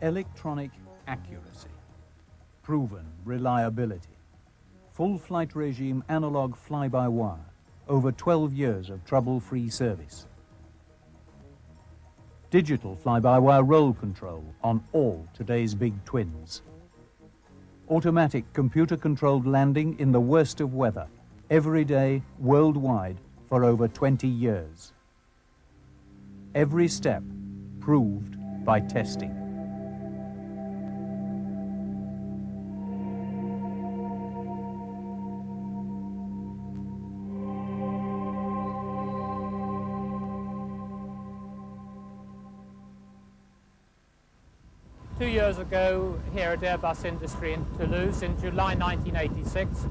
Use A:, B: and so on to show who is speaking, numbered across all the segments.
A: Electronic accuracy, proven reliability, full flight regime analog fly-by-wire, over 12 years of trouble-free service. Digital fly-by-wire roll control on all today's big twins. Automatic computer-controlled landing in the worst of weather, every day, worldwide, for over 20 years. Every step proved by testing.
B: Two years ago, here at Airbus Industry in Toulouse, in July 1986,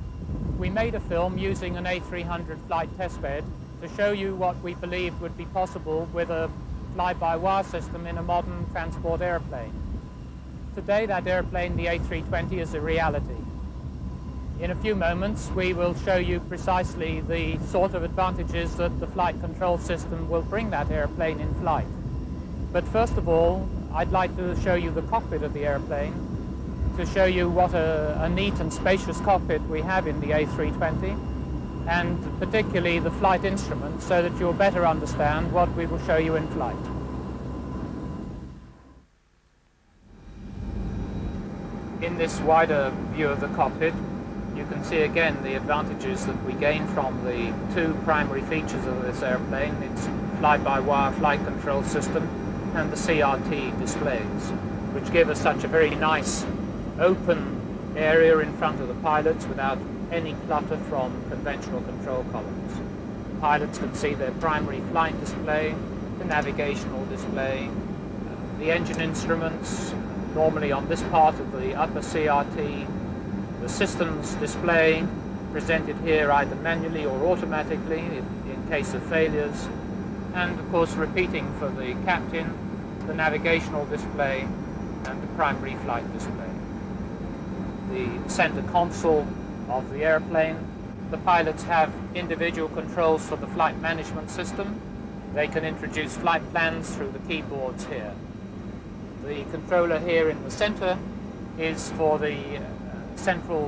B: we made a film using an A300 flight testbed to show you what we believed would be possible with a fly-by-wire system in a modern transport airplane. Today, that airplane, the A320, is a reality. In a few moments, we will show you precisely the sort of advantages that the flight control system will bring that airplane in flight. But first of all, I'd like to show you the cockpit of the airplane, to show you what a neat and spacious cockpit we have in the A320, and particularly the flight instruments, so that you'll better understand what we will show you in flight. In this wider view of the cockpit, you can see again the advantages that we gain from the two primary features of this airplane, its fly-by-wire flight control system and the CRT displays, which give us such a very nice open area in front of the pilots without any clutter from conventional control columns. The pilots can see their primary flight display, the navigational display, the engine instruments, normally on this part of the upper CRT, the systems display, presented here either manually or automatically in case of failures, and of course repeating for the captain, the navigational display and the primary flight display. The center console of the airplane. The pilots have individual controls for the flight management system. They can introduce flight plans through the keyboards here. The controller here in the center is for the central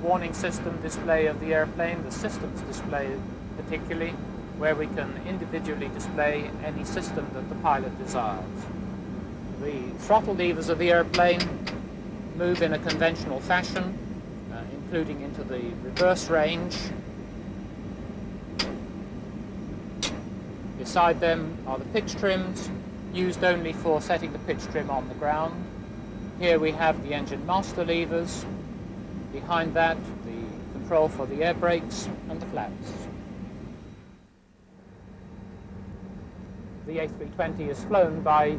B: warning system display of the airplane, the systems display particularly, where we can individually display any system that the pilot desires. The throttle levers of the airplane move in a conventional fashion, including into the reverse range. Beside them are the pitch trims, used only for setting the pitch trim on the ground. Here we have the engine master levers. Behind that, the control for the air brakes and the flaps. The A320 is flown by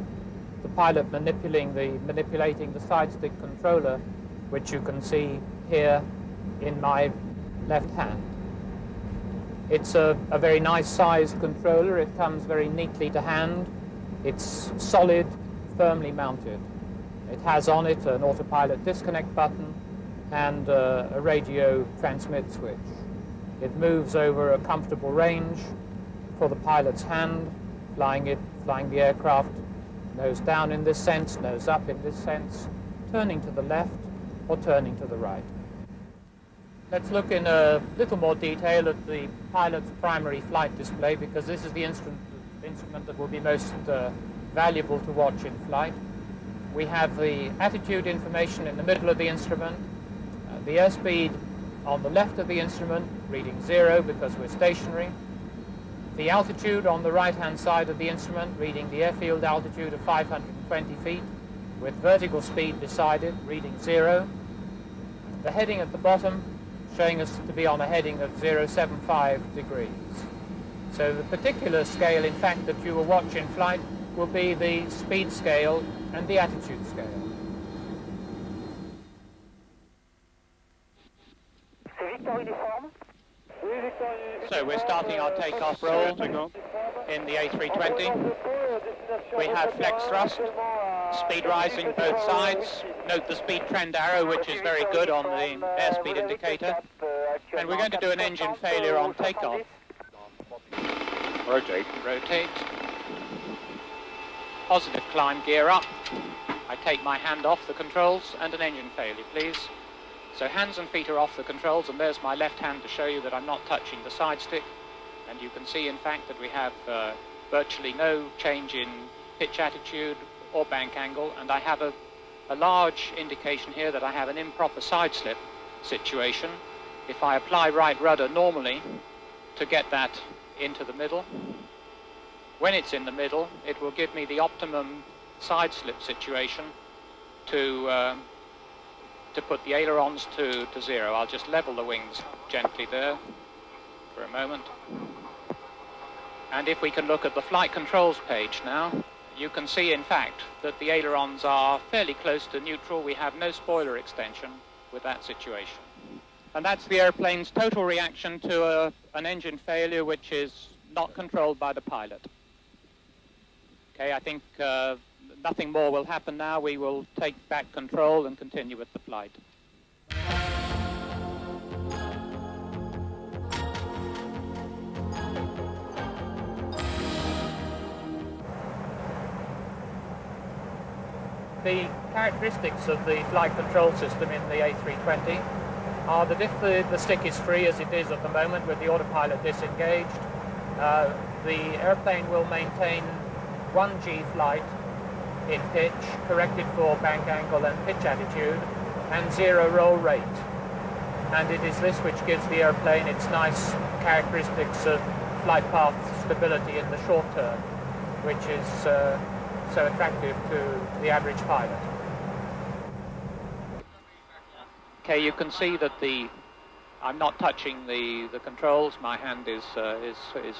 B: the pilot manipulating the side stick controller, which you can see here in my left hand. It's a very nice sized controller. It comes very neatly to hand. It's solid, firmly mounted. It has on it an autopilot disconnect button and a radio transmit switch. It moves over a comfortable range for the pilot's hand, flying the aircraft nose down in this sense, nose up in this sense, turning to the left or turning to the right. Let's look in a little more detail at the pilot's primary flight display, because this is the instrument that will be most valuable to watch in flight. We have the attitude information in the middle of the instrument, the airspeed on the left of the instrument, reading 0 because we're stationary, the altitude on the right-hand side of the instrument, reading the airfield altitude of 520 feet, with vertical speed decided, reading 0. The heading at the bottom, showing us to be on a heading of 075 degrees. So the particular scale, in fact, that you will watch in flight will be the speed scale and the attitude scale. So we're starting our takeoff roll in the A320. We have flex thrust, speed rising both sides. Note the speed trend arrow, which is very good on the airspeed indicator. And we're going to do an engine failure on takeoff.
C: Rotate.
B: Rotate. Positive climb gear up. I take my hand off the controls and an engine failure, please. So hands and feet are off the controls, and there's my left hand to show you that I'm not touching the side stick. And you can see, in fact, that we have virtually no change in pitch attitude or bank angle, and I have a large indication here that I have an improper side slip situation. If I apply right rudder normally to get that into the middle, when it's in the middle, it will give me the optimum side slip situation to put the ailerons to zero. I'll just level the wings gently there for a moment. And if we can look at the flight controls page now, you can see, in fact, that the ailerons are fairly close to neutral. We have no spoiler extension with that situation. And that's the airplane's total reaction to an engine failure which is not controlled by the pilot. Okay, I think nothing more will happen now. We will take back control and continue with the flight. The characteristics of the flight control system in the A320 are that if the stick is free, as it is at the moment with the autopilot disengaged, the airplane will maintain 1G flight in pitch, corrected for bank angle and pitch attitude, and 0 roll rate. And it is this which gives the airplane its nice characteristics of flight path stability in the short term, which is so attractive to the average pilot. Okay, you can see that I'm not touching the controls. My hand is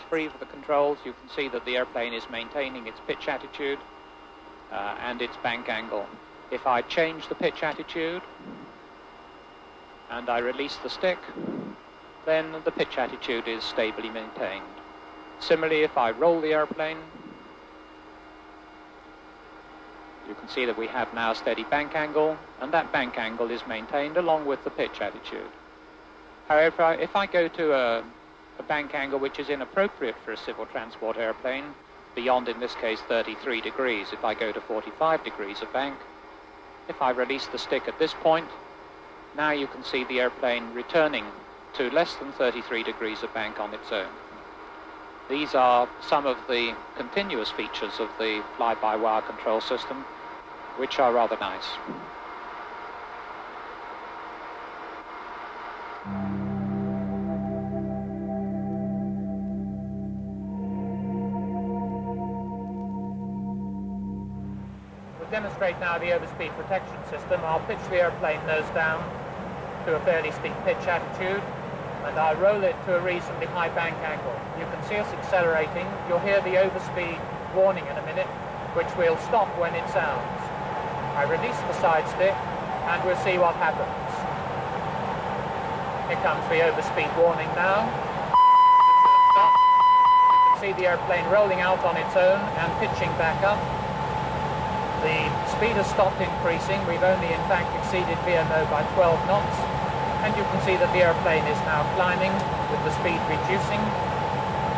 B: free for the controls. You can see that the airplane is maintaining its pitch attitude and its bank angle. If I change the pitch attitude and I release the stick, then the pitch attitude is stably maintained. Similarly, if I roll the airplane, you can see that we have now steady bank angle, and that bank angle is maintained along with the pitch attitude. However, if I go to a bank angle which is inappropriate for a civil transport airplane, beyond, in this case, 33 degrees, if I go to 45 degrees of bank, if I release the stick at this point, now you can see the airplane returning to less than 33 degrees of bank on its own. These are some of the continuous features of the fly-by-wire control system, which are rather nice. We'll demonstrate now the overspeed protection system. I'll pitch the airplane nose down to a fairly steep pitch attitude, and I'll roll it to a reasonably high bank angle. You can see us accelerating. You'll hear the overspeed warning in a minute, which will stop when it sounds. I release the side stick, and we'll see what happens. Here comes the overspeed warning now. Stop. You can see the airplane rolling out on its own and pitching back up. The speed has stopped increasing. We've only, in fact, exceeded VMO by 12 knots. And you can see that the airplane is now climbing with the speed reducing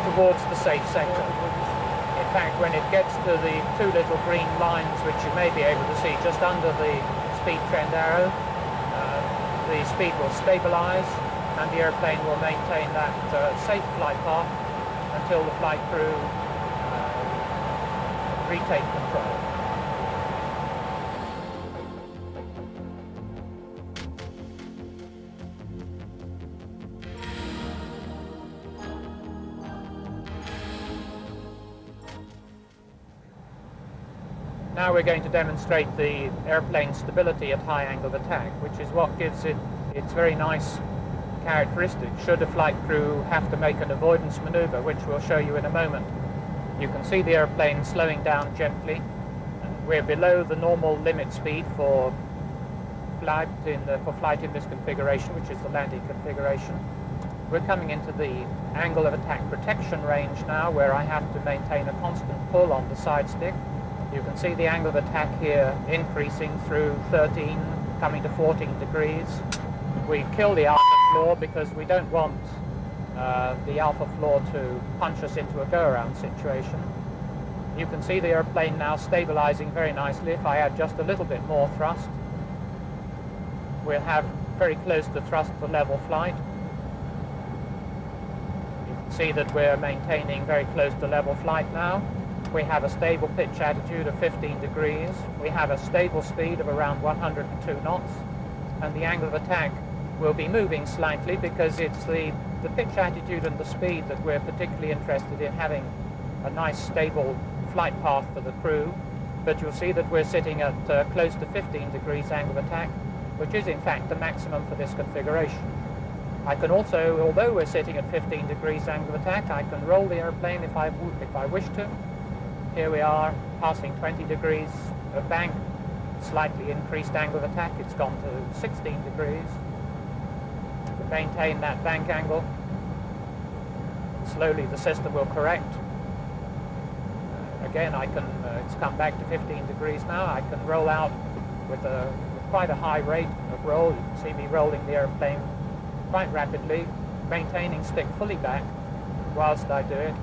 B: towards the safe sector. In fact, when it gets to the two little green lines, which you may be able to see just under the speed trend arrow, the speed will stabilize and the airplane will maintain that safe flight path until the flight crew retake control. Now we're going to demonstrate the airplane stability at high angle of attack, which is what gives it its very nice characteristic should a flight crew have to make an avoidance maneuver, which we'll show you in a moment. You can see the airplane slowing down gently. We're below the normal limit speed for flight in this configuration, which is the landing configuration. We're coming into the angle of attack protection range now, where I have to maintain a constant pull on the side stick. You can see the angle of attack here increasing through 13, coming to 14 degrees. We kill the alpha floor because we don't want the alpha floor to punch us into a go-around situation. You can see the airplane now stabilizing very nicely. If I add just a little bit more thrust, we'll have very close to thrust for level flight. You can see that we're maintaining very close to level flight now. We have a stable pitch attitude of 15 degrees. We have a stable speed of around 102 knots. And the angle of attack will be moving slightly because it's the pitch attitude and the speed that we're particularly interested in having a nice stable flight path for the crew. But you'll see that we're sitting at close to 15 degrees angle of attack, which is in fact the maximum for this configuration. I can also, although we're sitting at 15 degrees angle of attack, I can roll the airplane if I wish to. Here we are passing 20 degrees of bank, slightly increased angle of attack. It's gone to 16 degrees. To maintain that bank angle, slowly the system will correct. Again, it's come back to 15 degrees now. I can roll out with quite a high rate of roll. You can see me rolling the airplane quite rapidly, maintaining stick fully back whilst I do it.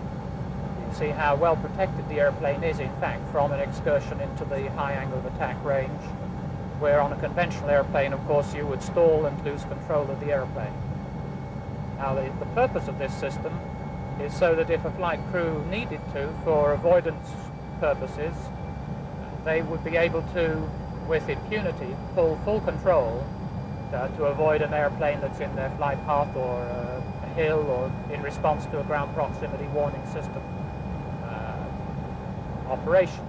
B: You see how well protected the airplane is, in fact, from an excursion into the high angle of attack range, where on a conventional airplane, of course, you would stall and lose control of the airplane. Now, the purpose of this system is so that if a flight crew needed to, for avoidance purposes, they would be able to, with impunity, pull full control to avoid an airplane that's in their flight path or a hill or in response to a ground proximity warning system operation.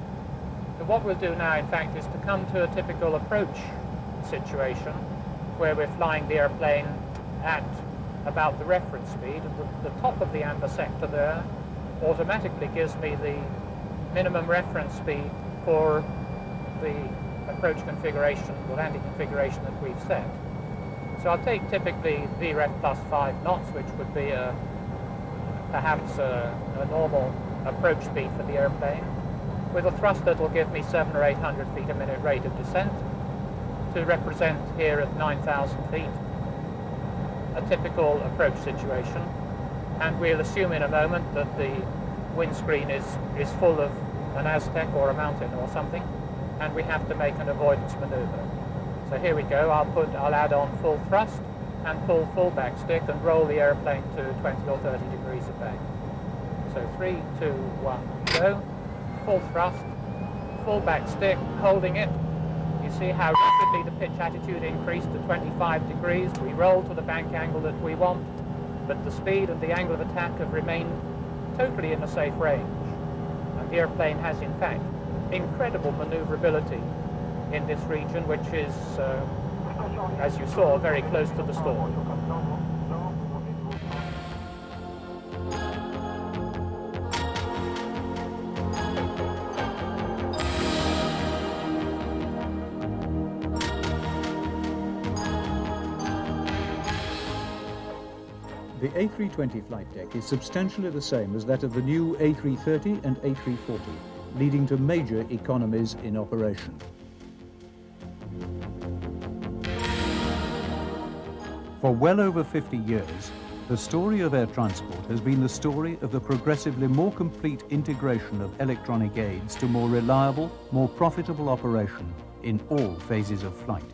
B: So what we'll do now, in fact, is to come to a typical approach situation where we're flying the airplane at about the reference speed, and the top of the amber sector there automatically gives me the minimum reference speed for the approach configuration, the landing configuration that we've set. So I'll take typically VREF plus 5 knots, which would be perhaps a normal approach speed for the airplane, with a thrust that will give me 700 or 800 feet a minute rate of descent, to represent here at 9,000 feet a typical approach situation. And we'll assume in a moment that the windscreen is full of an Aztec or a mountain or something, and we have to make an avoidance maneuver. So here we go. I'll add on full thrust and pull full back stick and roll the airplane to 20 or 30 degrees of bank. So 3, 2, 1, go. Full thrust, full back stick, holding it. You see how rapidly the pitch attitude increased to 25 degrees. We roll to the bank angle that we want, but the speed and the angle of attack have remained totally in a safe range. And the airplane has, in fact, incredible maneuverability in this region, which is, as you saw, very close to the stall.
A: The A320 flight deck is substantially the same as that of the new A330 and A340, leading to major economies in operation. For well over 50 years, the story of air transport has been the story of the progressively more complete integration of electronic aids to more reliable, more profitable operation in all phases of flight.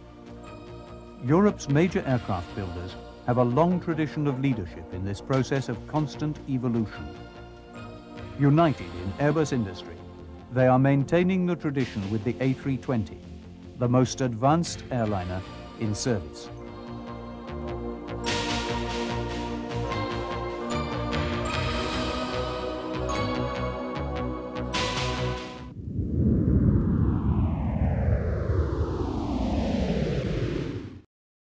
A: Europe's major aircraft builders have a long tradition of leadership in this process of constant evolution. United in Airbus industry, they are maintaining the tradition with the A320, the most advanced airliner in service.